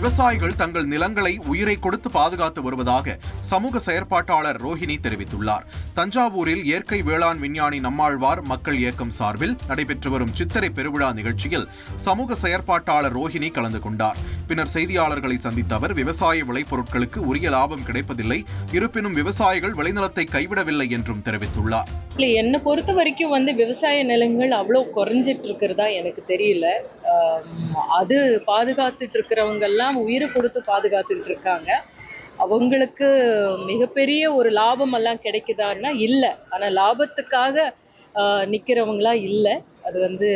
விவசாயிகள் தங்கள் நிலங்களை உயிரை கொடுத்து பாதுகாத்து வருவதாக சமூக செயற்பாட்டாளர் ரோஹிணி தெரிவித்துள்ளார். தஞ்சாவூரில் இயற்கை வேளாண் விஞ்ஞானி நம்மாழ்வார் மக்கள் இயக்கம் சார்பில் நடைபெற்று வரும் சித்திரை பெருவிழா நிகழ்ச்சியில் சமூக செயற்பாட்டாளர் ரோஹிணி கலந்து கொண்டார். பின்னர் செய்தியாளர்களை சந்தித்த அவர், விவசாய விளைபொருட்களுக்கு உரிய லாபம் கிடைப்பதில்லை, இருப்பினும் விவசாயிகள் விளைநிலத்தை கைவிடவில்லை என்றும் தெரிவித்துள்ளார். என்னை பொறுத்த வரைக்கும் விவசாய நிலங்கள் அவ்வளோ குறைஞ்சிட்டு இருக்கிறதா எனக்கு தெரியல. அது பாதுகாத்துட்டு இருக்கிறவங்க எல்லாம் உயிரை கொடுத்து பாதுகாத்துட்டு இருக்காங்க. அவங்களுக்கு மிகப்பெரிய ஒரு லாபம் எல்லாம் கிடைக்குதான்னா இல்லை. ஆனால் லாபத்துக்காக நிற்கிறவங்களா இல்லை. அது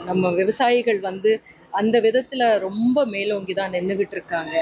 நம்ம விவசாயிகள் அந்த விதத்தில் ரொம்ப மேலோங்கி தான் நின்றுகிட்டு இருக்காங்க.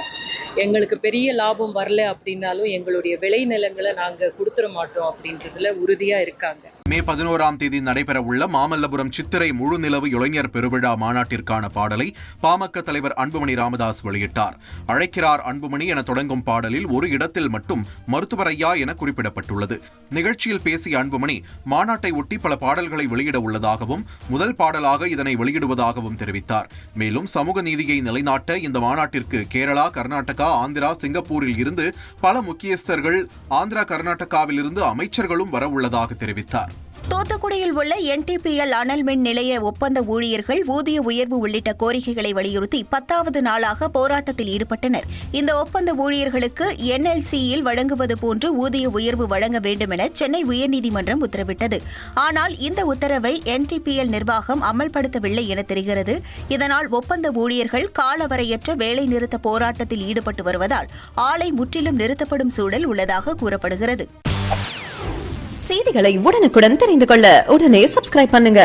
எங்களுக்கு பெரிய லாபம் வரல அப்படின்னாலும் எங்களுடைய விளை நிலங்களை நாங்கள் கொடுத்துட மாட்டோம் அப்படின்றதுல உறுதியாக இருக்காங்க. மே 11ஆம் தேதி நடைபெறவுள்ள மாமல்லபுரம் சித்திரை முழு நிலவு இளைஞர் பெருவிழா மாநாட்டிற்கான பாடலை பாமக தலைவர் அன்புமணி ராமதாஸ் வெளியிட்டார். அழைக்கிறார் அன்புமணி என தொடங்கும் பாடலில் ஒரு இடத்தில் மட்டும் மருத்துவர் ஐயா என குறிப்பிடப்பட்டுள்ளது. நிகழ்ச்சியில் பேசிய அன்புமணி, மாநாட்டை ஒட்டி பல பாடல்களை வெளியிட உள்ளதாகவும் முதல் பாடலாக இதனை வெளியிடுவதாகவும் தெரிவித்தார். மேலும் சமூக நீதியை நிலைநாட்ட இந்த மாநாட்டிற்கு கேரளா, கர்நாடகா, ஆந்திரா, சிங்கப்பூரில் இருந்து பல முக்கியஸ்தர்கள், ஆந்திரா, கர்நாடகாவில் இருந்து அமைச்சர்களும் வரவுள்ளதாக தெரிவித்தார். தூத்துக்குடியில் உள்ள NTPL அனல் மின் நிலைய ஒப்பந்த ஊழியர்கள் ஊதிய உயர்வு உள்ளிட்ட கோரிக்கைகளை வலியுறுத்தி 10வது நாளாக போராட்டத்தில் ஈடுபட்டனர். இந்த ஒப்பந்த ஊழியர்களுக்கு NLC-யில் வழங்குவது போன்று ஊதிய உயர்வு வழங்க வேண்டும் என சென்னை உயர்நீதிமன்றம் உத்தரவிட்டது. ஆனால் இந்த உத்தரவை NTPL நிர்வாகம் அமல்படுத்தவில்லை என தெரிகிறது. இதனால் ஒப்பந்த ஊழியர்கள் காலவரையற்ற வேலைநிறுத்த போராட்டத்தில் ஈடுபட்டு வருவதால் ஆலை முற்றிலும் நிறுத்தப்படும் சூழல் உள்ளதாக கூறப்படுகிறது. செய்திகளை உடனுக்குடன் தெரிந்து கொள்ள உடனே சப்ஸ்கிரைப் பண்ணுங்க.